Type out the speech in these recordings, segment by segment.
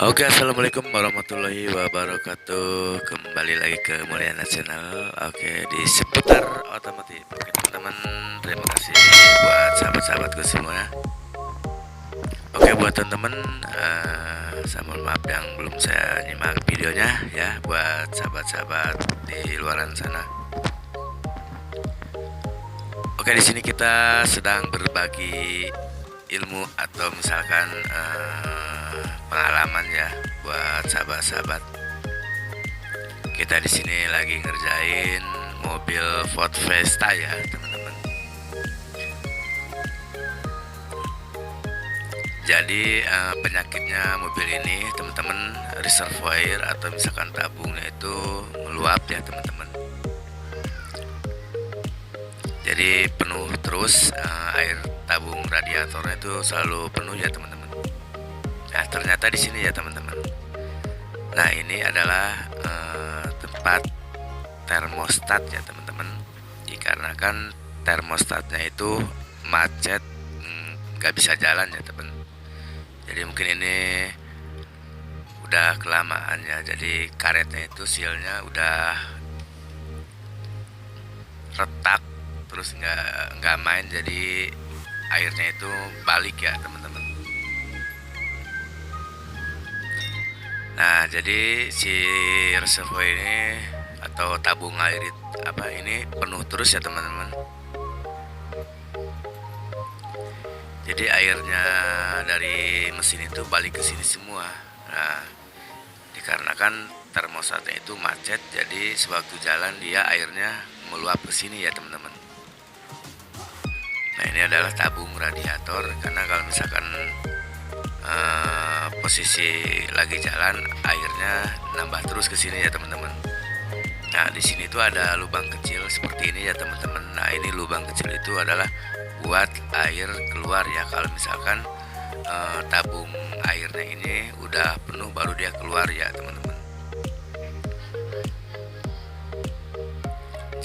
Oke, assalamualaikum warahmatullahi wabarakatuh. Kembali lagi ke Mulyana Channel. Oke, di seputar otomotif. Oke, teman-teman, terima kasih buat sahabat-sahabatku semua. Oke, buat teman-teman, saya mohon maaf yang belum saya nyimak videonya ya. Buat sahabat-sahabat di luaran sana. Oke, di sini kita sedang berbagi ilmu atau misalkan pengalaman ya buat sahabat-sahabat. Kita di sini lagi ngerjain mobil Ford Fiesta ya, teman-teman. Jadi penyakitnya mobil ini, teman-teman, reservoir atau misalkan tabungnya itu meluap ya, teman-teman. Jadi penuh terus, air tabung radiatornya itu selalu penuh ya, teman-teman. Nah, ternyata di sini ya, teman-teman. Nah, ini adalah tempat termostat ya, teman-teman. Dikarenakan termostatnya itu macet, nggak bisa jalan ya, teman. Jadi mungkin ini udah kelamaan ya. Jadi karetnya itu sealnya udah retak, terus nggak main. Jadi airnya itu balik ya, teman-teman. Nah, jadi si reservoir ini atau tabung air ini penuh terus ya, teman-teman. Jadi airnya dari mesin itu balik ke sini semua. Nah, dikarenakan termostatnya itu macet, jadi sewaktu jalan dia airnya meluap ke sini ya, teman-teman. Nah, ini adalah tabung radiator, karena kalau misalkan posisi lagi jalan airnya nambah terus ke sini ya, teman-teman. Nah, di sini tuh ada lubang kecil seperti ini ya, teman-teman. Nah, ini lubang kecil itu adalah buat air keluar ya. Kalau misalkan tabung airnya ini udah penuh baru dia keluar ya, teman-teman.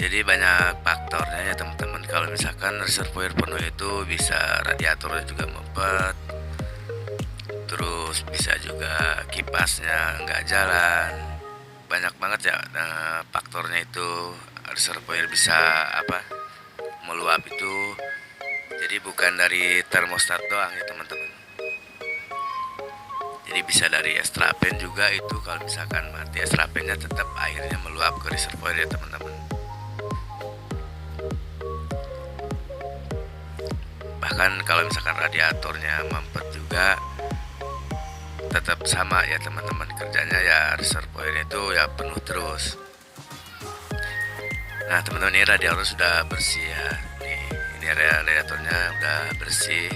Jadi banyak faktornya ya, teman-teman. Kalau misalkan reservoir penuh itu bisa radiatornya juga mempet, terus bisa juga kipasnya nggak jalan. Banyak banget ya faktornya itu. Reservoir bisa meluap itu. Jadi bukan dari termostat doang ya, teman-teman. Jadi bisa dari extrapen juga itu. Kalau misalkan mati extrapennya tetap airnya meluap ke reservoir ya, teman-teman. Bahkan kalau misalkan radiatornya mampet juga tetap sama ya, teman-teman. Kerjanya ya reservoir itu ya penuh terus. Nah, teman-teman, ini radiator sudah bersih ya. Ini radiatornya udah bersih.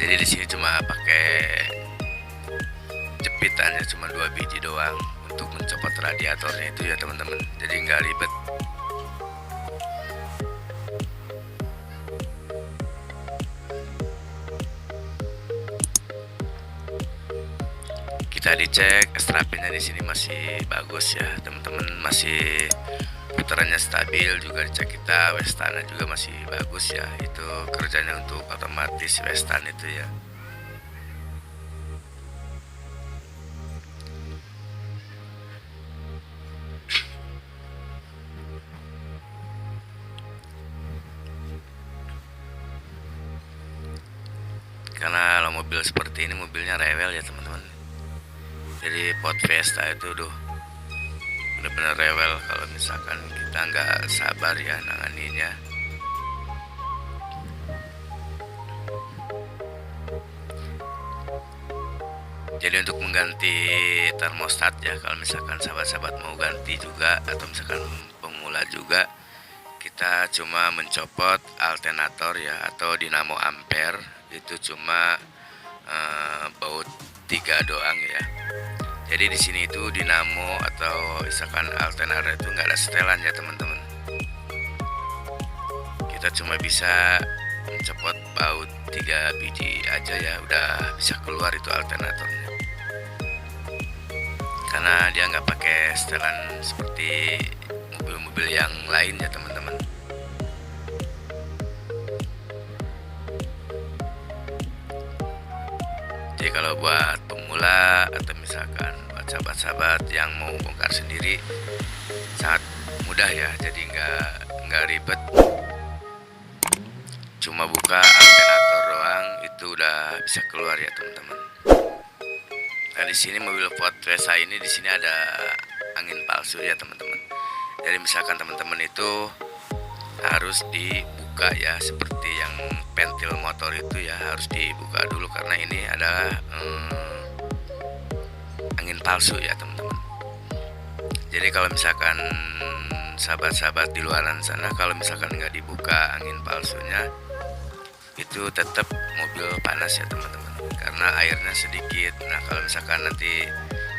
Jadi di sini cuma pakai jepitannya cuma 2 biji doang untuk mencopot radiatornya itu ya, teman-teman. Jadi nggak ribet. Kita dicek extrapennya di sini masih bagus ya, teman-teman. Masih putarannya stabil. Juga dicek kita Westana juga masih bagus ya. Itu kerjanya untuk otomatis Westan itu ya. Karena kalau mobil seperti ini mobilnya rewel ya, teman-teman. Jadi Ford Fiesta itu benar-benar rewel kalau misalkan kita nggak sabar ya nanganinya. Jadi untuk mengganti termostat ya, kalau misalkan sahabat-sahabat mau ganti juga atau misalkan pemula juga, kita cuma mencopot alternator ya atau dinamo ampere. Itu cuma baut 3 doang ya. Jadi di sini itu dinamo atau misalkan alternator itu nggak ada setelan ya, teman-teman. Kita cuma bisa mencopot baut 3 biji aja ya, udah bisa keluar itu alternatornya. Karena dia nggak pakai setelan seperti mobil-mobil yang lain ya, teman-teman. Jadi kalau buat pemula atau misalkan buat sahabat-sahabat yang mau bongkar sendiri sangat mudah ya, jadi nggak ribet, cuma buka alternator doang itu udah bisa keluar ya teman-teman. Nah di sini mobil Ford Fiesta ini di sini ada angin palsu ya teman-teman. Jadi misalkan teman-teman itu harus dibuka ya, seperti yang pentil motor itu ya harus dibuka dulu karena ini adalah angin palsu ya teman-teman. Jadi kalau misalkan sahabat-sahabat di luaran sana kalau misalkan nggak dibuka angin palsunya itu tetap mobil panas ya teman-teman karena airnya sedikit. Nah kalau misalkan nanti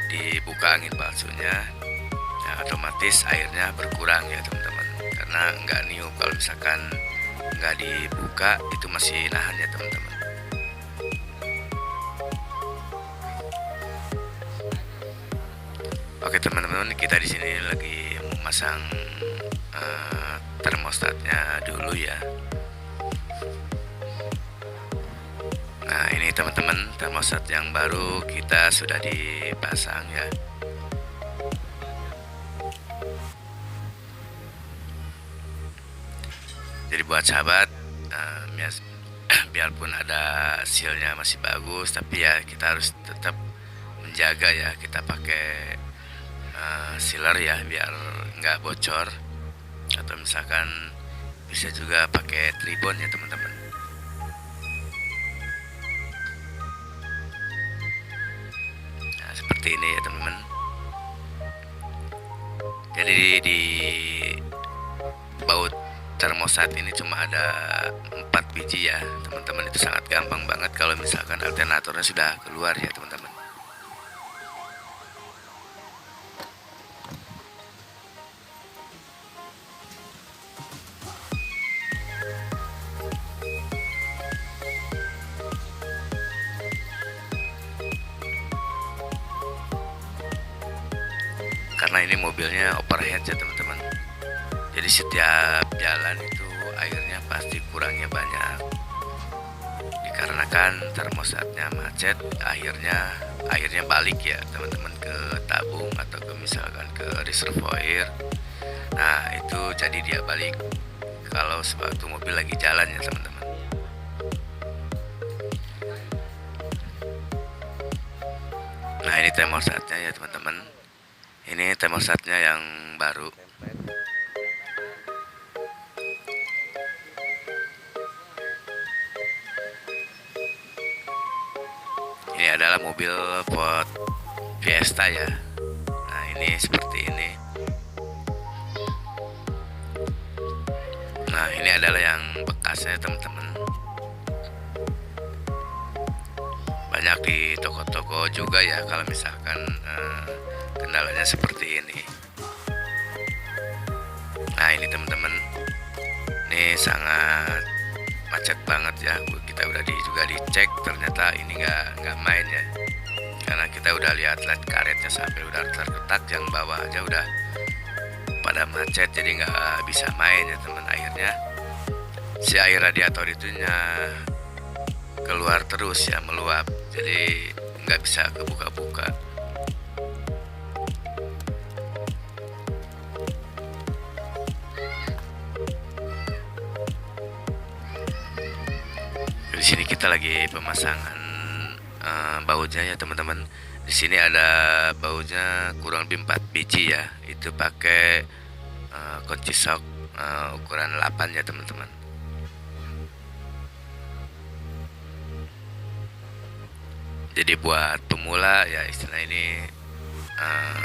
dibuka angin palsunya ya otomatis airnya berkurang ya teman-teman karena nggak niup. Kalau misalkan nggak dibuka itu masih nahan ya teman-teman. Oke teman-teman, kita di sini lagi memasang termostatnya dulu ya. Nah ini teman-teman termostat yang baru kita sudah dipasang ya. Jadi buat sahabat biarpun ada hasilnya masih bagus tapi ya kita harus tetap menjaga ya, kita pakai sealer ya biar nggak bocor, atau misalkan bisa juga pakai tribon ya teman-teman. Nah seperti ini ya teman-teman. Jadi di baut termostat ini cuma ada 4 biji ya teman-teman. Itu sangat gampang banget kalau misalkan alternatornya sudah keluar ya teman-teman. Karena ini mobilnya overhead ya teman-teman. Jadi setiap jalan itu airnya pasti kurangnya banyak. Dikarenakan termostatnya macet, airnya balik ya teman-teman ke tabung atau ke misalkan ke reservoir. Nah itu jadi dia balik kalau sewaktu mobil lagi jalan ya teman-teman. Nah ini termostatnya ya teman-teman. Ini termostatnya yang baru. Ini adalah mobil Ford Fiesta ya. Nah ini seperti ini. Nah ini adalah yang bekasnya teman-teman. Banyak di toko-toko juga ya kalau misalkan kendalanya seperti ini. Nah ini teman-teman, ini sangat macet banget ya. Kita udah juga dicek, ternyata ini nggak main ya. Karena kita udah lihat light karetnya sampai udah terketak, yang bawah aja udah pada macet, jadi nggak bisa main ya teman. Akhirnya si air radiator itunya keluar terus ya, meluap, jadi nggak bisa kebuka-buka. Di sini kita lagi pemasangan bautnya ya teman-teman. Di sini ada bautnya kurang lebih 4 biji ya. Itu pakai kunci sok ukuran 8 ya teman-teman. Jadi buat pemula ya istilah ini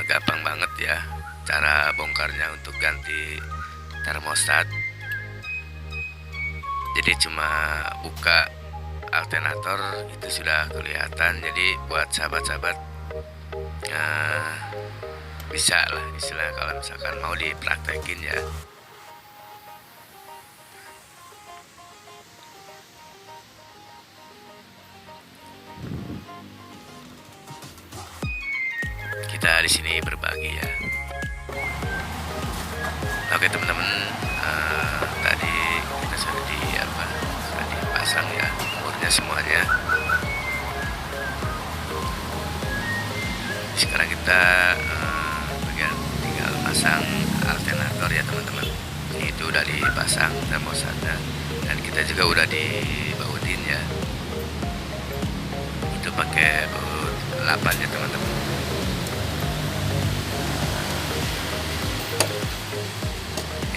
gampang banget ya cara bongkarnya untuk ganti termostat. Jadi cuma buka alternator itu sudah kelihatan. Jadi buat sahabat-sahabat bisa lah istilah kalau misalkan mau dipraktekin ya. Kita di sini berbagi ya. Oke teman-teman, tadi kita sudah dipasang ya umurnya semuanya. kita bagian tinggal pasang alternator ya teman-teman. Ini itu udah dipasang termostatnya, dan kita juga udah dibautin ya, itu pakai baut 8 ya teman-teman.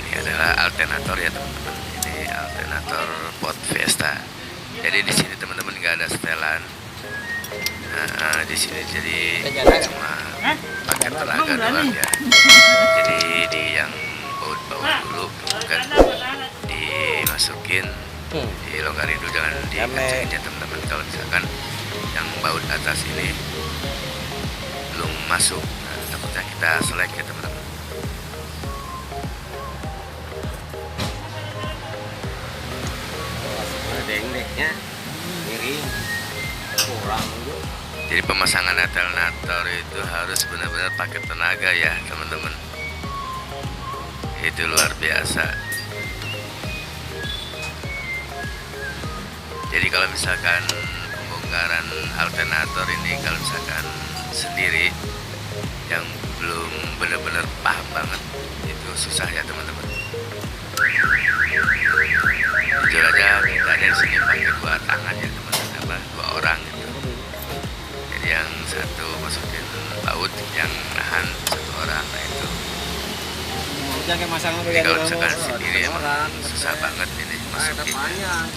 Ini adalah alternator ya teman-teman, ini alternator Ford Fiesta. Jadi di sini teman-teman nggak ada setelan. Di sini jadi cuma pakai tenaga doang ya. Jadi di yang baut-baut dulu kan dimasukin, dilonggarin dulu, jangan dikencengin ya teman-teman. Kalau misalkan yang baut atas ini belum masuk, takutnya kita selek ya teman-teman. Dengdeknya miring kurang. Jadi pemasangan alternator itu harus benar-benar pakai tenaga ya teman-teman. Itu luar biasa. Jadi kalau misalkan pembongkaran alternator ini, kalau misalkan sendiri yang belum benar-benar paham banget, itu susah ya teman-teman. Jujur aja kita dari sini pakai 2 tangan ya teman-teman, 2 orang gitu. Jadi yang satu masukin baut, yang nahan 1 orang, nah itu. Jadi kalau misalkan sendiri emang susah banget ini masukin,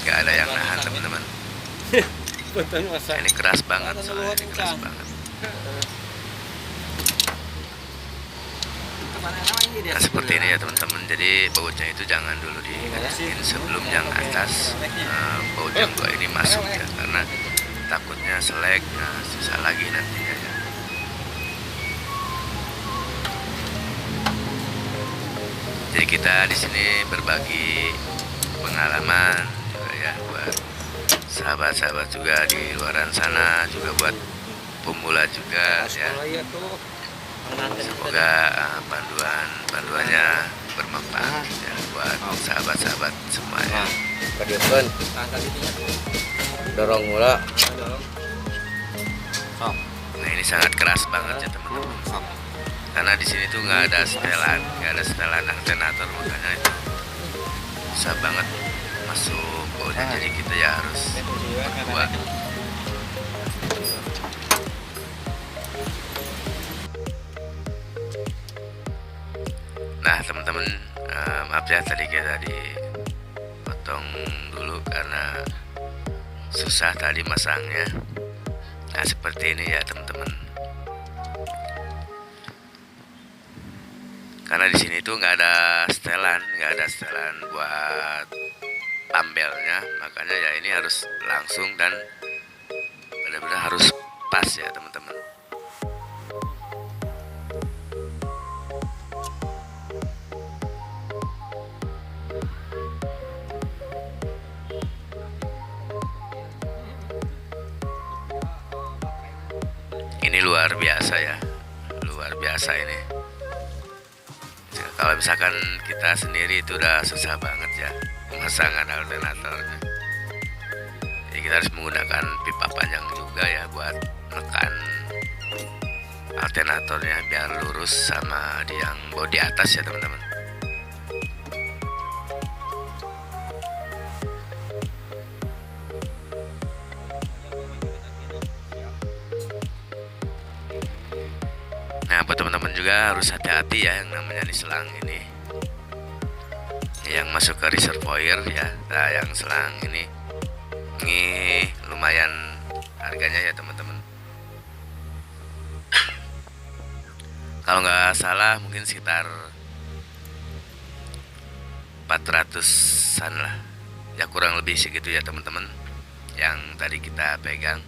nggak ada yang nahan teman-teman. Ini keras banget, soalnya ini keras banget. Nah seperti ini ya teman-teman. Jadi bautnya itu jangan dulu dikencengin sebelum yang atas, baut yang 2 ini masuk ya, karena takutnya selek, nah susah lagi nantinya ya. Jadi kita di sini berbagi pengalaman juga ya, buat sahabat-sahabat juga di luaran sana, juga buat pemula juga ya. Semoga panduannya bermanfaat ya buat sahabat-sahabat semuanya. Dorong mula. Nah ini sangat keras banget ya teman-teman. Karena di sini tuh nggak ada setelan alternator, makanya itu susah banget masuk bautnya. Jadi kita ya harus berdua. Nah teman-teman, maaf ya tadi kita dipotong dulu karena susah tadi masangnya. Nah seperti ini ya teman-teman. Karena di sini tuh nggak ada setelan buat tambelnya, makanya ya ini harus langsung dan benar-benar harus pas ya teman-teman. Ini luar biasa ya, luar biasa ini. Kalau misalkan kita sendiri itu udah susah banget ya pemasangan alternatornya. Jadi kita harus menggunakan pipa panjang juga ya buat menekan alternatornya biar lurus sama di yang bodi atas ya teman-teman. Nah buat teman-teman juga harus hati-hati ya yang namanya di selang ini, yang masuk ke reservoir ya. Nah yang selang ini lumayan harganya ya teman-teman. Kalau nggak salah mungkin sekitar 400-an lah ya, kurang lebih segitu ya teman-teman yang tadi kita pegang.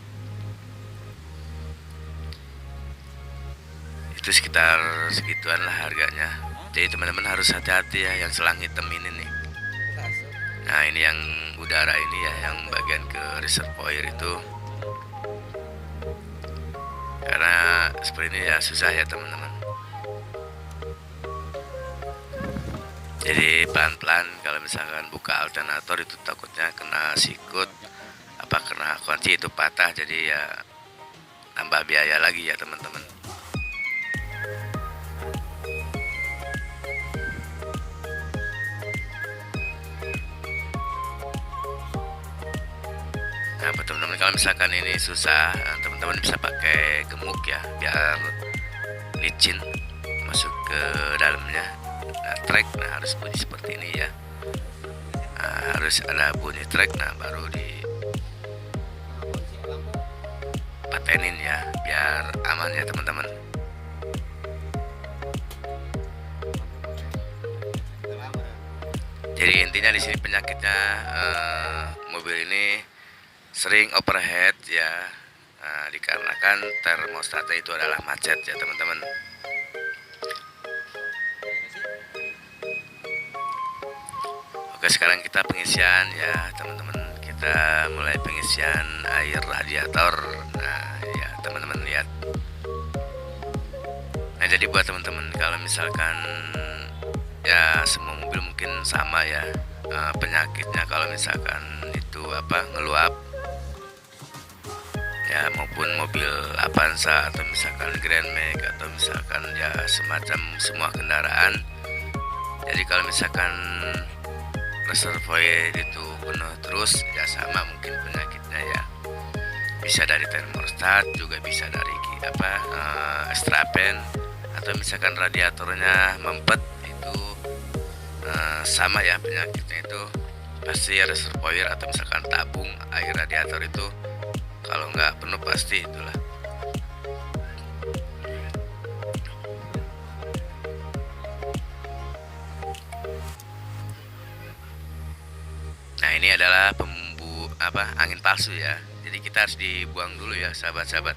Itu sekitar segituan lah harganya. Jadi teman-teman harus hati-hati ya yang selang hitam ini nih. Nah ini yang udara ini ya, yang bagian ke reservoir itu, karena seperti ini ya susah ya teman-teman. Jadi pelan-pelan kalau misalkan buka alternator itu takutnya kena sikut, apa kena kunci itu patah, jadi ya tambah biaya lagi ya teman-teman. Nah, buat teman-teman kalau misalkan ini susah, teman-teman bisa pakai gemuk ya, biar licin masuk ke dalamnya. Nah, track, nah harus bunyi seperti ini ya. Nah, harus ada bunyi track, nah baru dipatenin ya, biar aman ya teman-teman. Jadi intinya di sini penyakitnya mobil ini sering overhead ya, dikarenakan termostatnya itu adalah macet ya teman-teman. Oke, sekarang kita pengisian ya teman-teman. Kita mulai pengisian air radiator. Nah ya teman-teman lihat. Nah jadi buat teman-teman kalau misalkan ya semua mobil mungkin sama ya penyakitnya, kalau misalkan itu ngeluap ya, maupun mobil Avanza atau misalkan Grand Max atau misalkan ya semacam semua kendaraan. Jadi kalau misalkan reservoir itu penuh terus ya sama mungkin penyakitnya ya, bisa dari termostat, juga bisa dari strapen, atau misalkan radiatornya mempet, itu sama ya penyakitnya itu pasti reservoir atau misalkan tabung air radiator itu kalau nggak penuh pasti itulah. Nah ini adalah angin palsu ya. Jadi kita harus dibuang dulu ya sahabat-sahabat.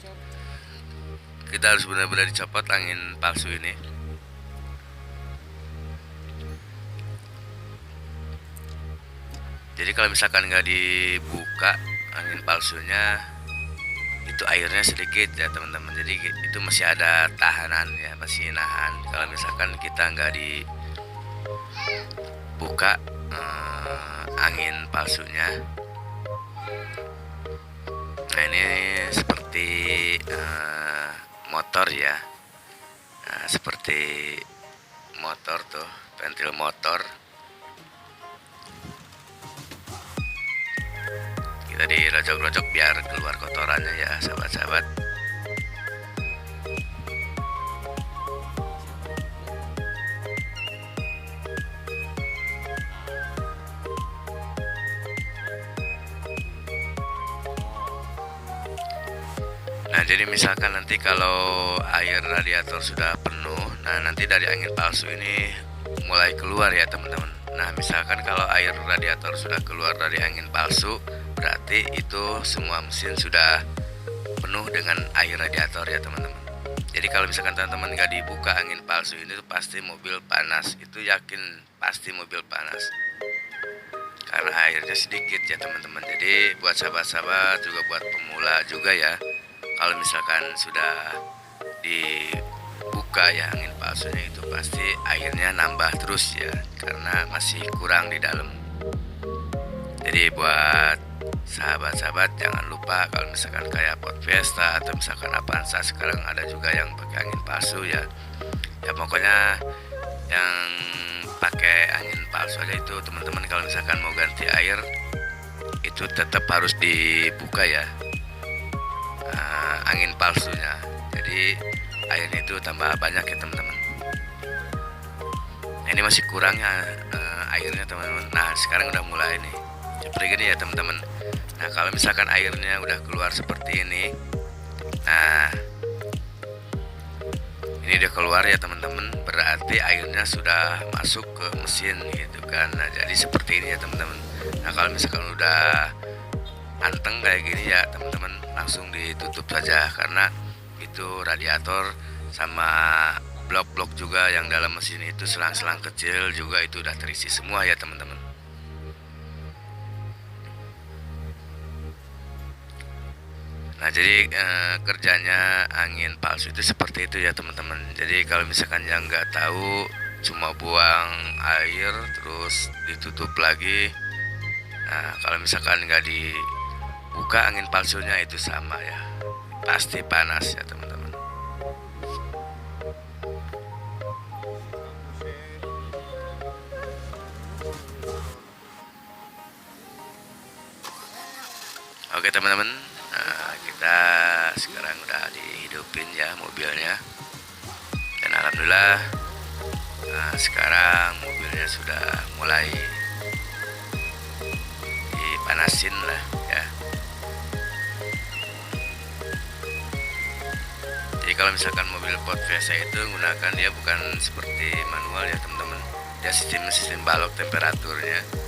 Kita harus benar-benar dicopot angin palsu ini. Jadi kalau misalkan nggak dibuka angin palsunya, itu airnya sedikit ya teman-teman. Jadi itu masih ada tahanan ya, masih nahan. Kalau misalkan kita nggak dibuka angin palsunya, nah ini seperti motor ya, nah, seperti motor tuh, ventil motor. Kita dirojok-rojok biar keluar kotorannya ya sahabat-sahabat. Nah jadi misalkan nanti kalau air radiator sudah penuh, nah nanti dari angin palsu ini mulai keluar ya teman-teman. Nah misalkan kalau air radiator sudah keluar dari angin palsu, berarti itu semua mesin sudah penuh dengan air radiator ya teman-teman. Jadi kalau misalkan teman-teman nggak dibuka angin palsu ini tuh pasti mobil panas, itu yakin pasti mobil panas, karena airnya sedikit ya teman-teman. Jadi buat sahabat-sahabat juga, buat pemula juga ya, kalau misalkan sudah dibuka ya angin palsunya itu pasti airnya nambah terus ya, karena masih kurang di dalam. Jadi buat sahabat-sahabat jangan lupa kalau misalkan kayak Ford Fiesta atau misalkan Avanza, sekarang ada juga yang pakai angin palsu ya. Ya pokoknya yang pakai angin palsu aja itu teman-teman, kalau misalkan mau ganti air itu tetap harus dibuka ya angin palsunya. Jadi airnya itu tambah banyak ya teman-teman. Nah, ini masih kurangnya airnya teman-teman. Nah sekarang udah mulai nih seperti gini ya teman-teman. Nah kalau misalkan airnya udah keluar seperti ini, nah ini udah keluar ya teman-teman, berarti airnya sudah masuk ke mesin gitu kan. Nah jadi seperti ini ya teman-teman. Nah kalau misalkan udah anteng kayak gini ya teman-teman, langsung ditutup saja, karena itu radiator sama blok-blok juga yang dalam mesin itu, selang-selang kecil juga itu udah terisi semua ya teman-teman. Nah jadi kerjanya angin palsu itu seperti itu ya teman-teman. Jadi kalau misalkan yang nggak tahu, cuma buang air terus ditutup lagi. Nah kalau misalkan nggak dibuka angin palsunya itu sama ya, pasti panas ya teman-teman. Oke teman-teman, kita sekarang udah dihidupin ya mobilnya. Dan alhamdulillah sekarang mobilnya sudah mulai dipanasin lah ya. Jadi kalau misalkan mobil Ford Fiesta itu menggunakan dia bukan seperti manual ya teman-teman. Dia sistem balok temperaturnya.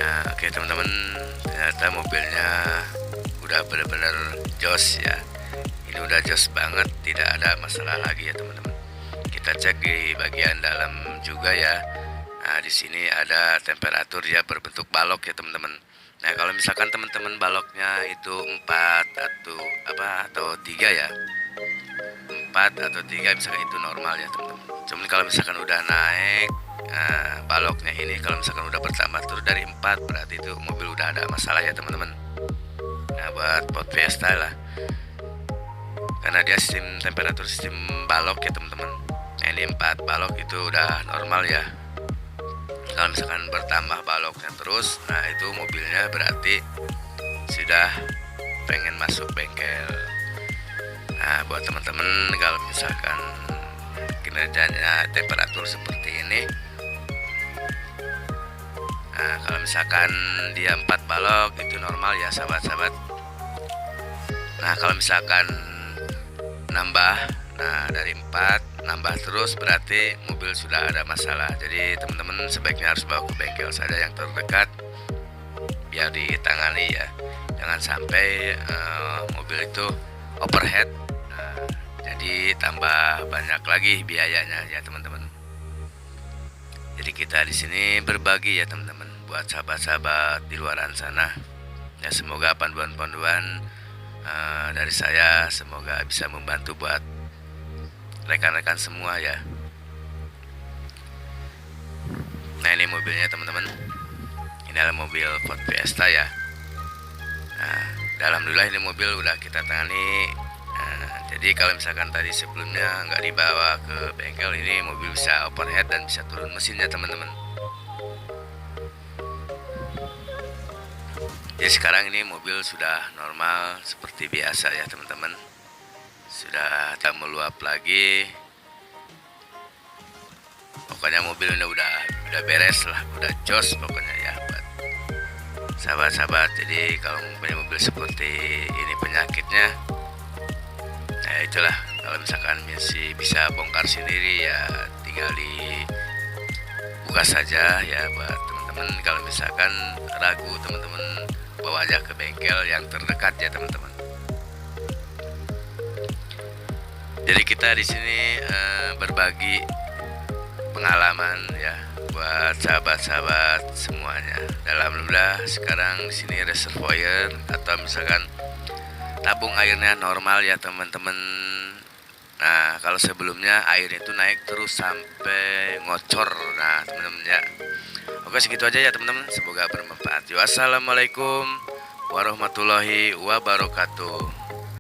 Nah, oke teman-teman, ternyata mobilnya udah benar-benar jos ya. Ini udah jos banget, tidak ada masalah lagi ya teman-teman. Kita cek di bagian dalam juga ya. Nah, di sini ada temperatur ya berbentuk balok ya teman-teman. Nah, kalau misalkan teman-teman baloknya itu 4 atau 3 ya. 4 atau 3 misalkan itu normal ya teman-teman. Cuman kalau misalkan udah naik baloknya ini, kalau misalkan udah bertambah terus dari 4, berarti itu mobil udah ada masalah ya teman-teman. Nah, buat Ford Fiesta lah, karena dia sistem balok ya teman-teman. Nah, ini 4 balok itu udah normal ya. Kalau misalkan bertambah baloknya terus, nah itu mobilnya berarti sudah pengen masuk bengkel. Nah, buat teman-teman kalau misalkan kinerjanya temperatur seperti ini, nah kalau misalkan dia 4 balok itu normal ya sahabat-sahabat. Nah, kalau misalkan nambah, nah dari 4 nambah terus berarti mobil sudah ada masalah. Jadi teman-teman sebaiknya harus bawa ke bengkel saja yang terdekat biar ditangani ya. Jangan sampai mobil itu overhead, jadi tambah banyak lagi biayanya ya teman-teman. Jadi kita di sini berbagi ya teman-teman buat sahabat-sahabat di luaran sana. Ya, semoga panduan-panduan dari saya semoga bisa membantu buat rekan-rekan semua ya. Nah, ini mobilnya teman-teman. Ini adalah mobil Ford Fiesta ya. Nah, alhamdulillah ini mobil udah kita tangani. Jadi kalau misalkan tadi sebelumnya nggak dibawa ke bengkel, ini mobil bisa overhead dan bisa turun mesinnya teman-teman. Jadi sekarang ini mobil sudah normal seperti biasa ya teman-teman. Sudah tak meluap lagi. Pokoknya mobil ini udah beres lah, udah jos pokoknya ya buat sahabat-sahabat. Jadi kalau punya mobil seperti ini penyakitnya, nah itulah, kalau misalkan masih bisa bongkar sendiri ya tinggal dibuka saja ya buat teman-teman. Kalau misalkan ragu, teman-teman bawa aja ke bengkel yang terdekat ya teman-teman. Jadi kita di sini berbagi pengalaman ya buat sahabat-sahabat semuanya. Alhamdulillah sekarang di sini reservoir atau misalkan tabung airnya normal ya teman-teman. Nah, kalau sebelumnya airnya itu naik terus sampai ngocor. Nah, teman-teman ya. Oke, segitu aja ya teman-teman. Semoga bermanfaat. Wassalamualaikum warahmatullahi wabarakatuh.